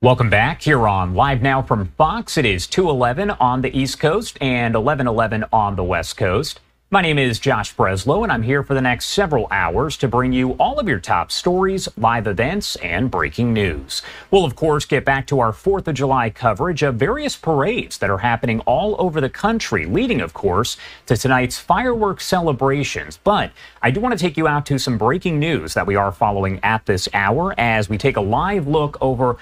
Welcome back here on Live Now from Fox. It is 2:11 on the East Coast and 11:11 on the West Coast. My name is Josh Breslow, and I'm here for the next several hours to bring you all of your top stories, live events, and breaking news. We'll, of course, get back to our 4th of July coverage of various parades that are happening all over the country, leading, of course, to tonight's fireworks celebrations. But I do want to take you out to some breaking news that we are following at this hour as we take a live look over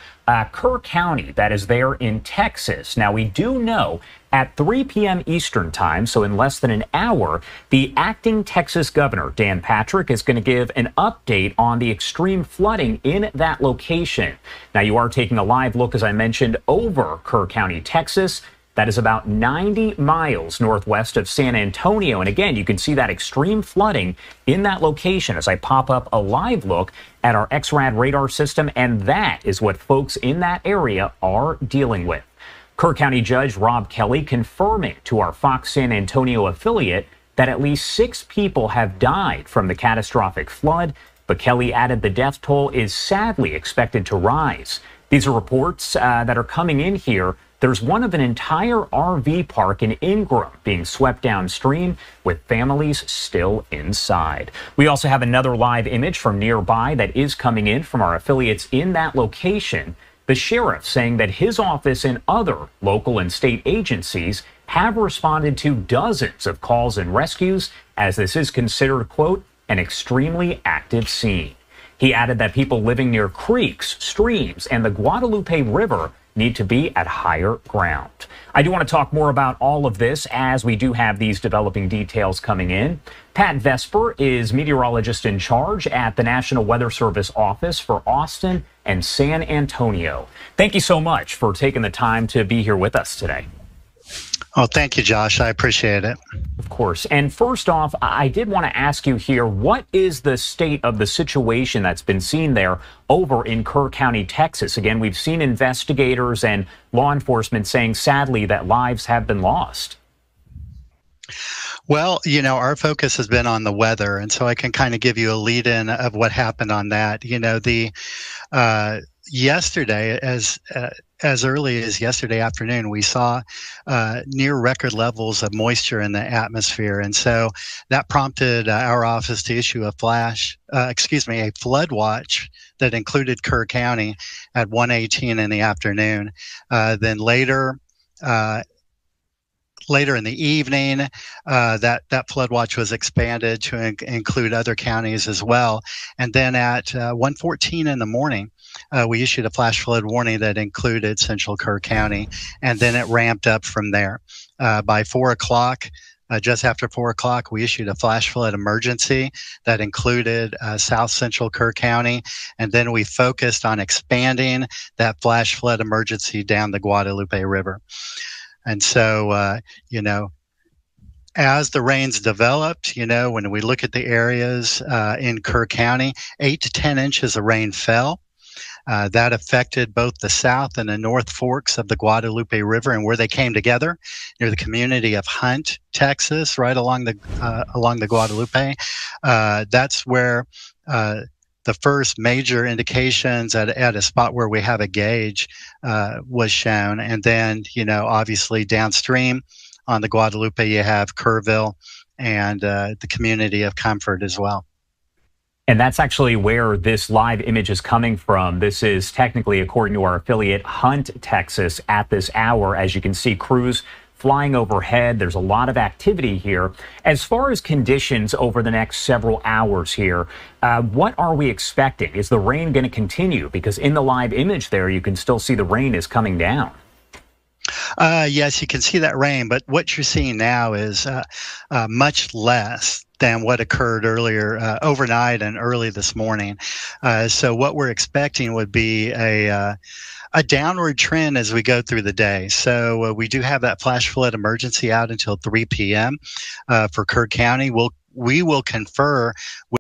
Kerr County, that is there in Texas. Now, we do know at 3 p.m. Eastern time, so in less than an hour, the acting Texas governor, Dan Patrick, is going to give an update on the extreme flooding in that location. Now, you are taking a live look, as I mentioned, over Kerr County, Texas. That is about 90 miles northwest of San Antonio. And again, you can see that extreme flooding in that location as I pop up a live look at our XRAD radar system. And that is what folks in that area are dealing with. Kerr County Judge Rob Kelly confirming to our Fox San Antonio affiliate that at least 6 people have died from the catastrophic flood. But Kelly added the death toll is sadly expected to rise. These are reports that are coming in here. There's one of an entire RV park in Ingram being swept downstream with families still inside. We also have another live image from nearby that is coming in from our affiliates in that location. The sheriff saying that his office and other local and state agencies have responded to dozens of calls and rescues as this is considered, quote, an extremely active scene. He added that people living near creeks, streams, and the Guadalupe River need to be at higher ground. I do want to talk more about all of this as we do have these developing details coming in. Pat Vesper is meteorologist in charge at the National Weather Service office for Austin and San Antonio. Thank you so much for taking the time to be here with us today. Oh, thank you, Josh. I appreciate it. Of course. And first off, I did want to ask you here, what is the state of the situation that's been seen there over in Kerr County, Texas? Again, we've seen investigators and law enforcement saying, sadly, that lives have been lost. Well, you know, our focus has been on the weather, and so I can kind of give you a lead-in of what happened on that. You know, yesterday, as early as yesterday afternoon, we saw near record levels of moisture in the atmosphere, and so that prompted our office to issue a flood watch that included Kerr County at 1:18 in the afternoon. Then later in the evening, that flood watch was expanded to include other counties as well. And then at 1:14 in the morning, we issued a flash flood warning that included Central Kerr County, and then it ramped up from there. By 4 o'clock, just after 4 o'clock, we issued a flash flood emergency that included South Central Kerr County, and then we focused on expanding that flash flood emergency down the Guadalupe River. And so, you know, as the rains developed, you know, when we look at the areas in Kerr County, 8 to 10 inches of rain fell. That affected both the south and the north forks of the Guadalupe River and where they came together near the community of Hunt, Texas, right along the Guadalupe. That's where the first major indications at a spot where we have a gauge was shown. And then, you know, obviously downstream on the Guadalupe, you have Kerrville and the community of Comfort as well. And that's actually where this live image is coming from. This is technically, according to our affiliate, Hunt, Texas, at this hour. As you can see, crews flying overhead. There's a lot of activity here. As far as conditions over the next several hours here, what are we expecting? Is the rain going to continue? Because in the live image there, you can still see the rain is coming down. Yes, you can see that rain, but what you're seeing now is much less than what occurred earlier overnight and early this morning. So what we're expecting would be a downward trend as we go through the day. So we do have that flash flood emergency out until 3 p.m. For Kerr County. We will confer with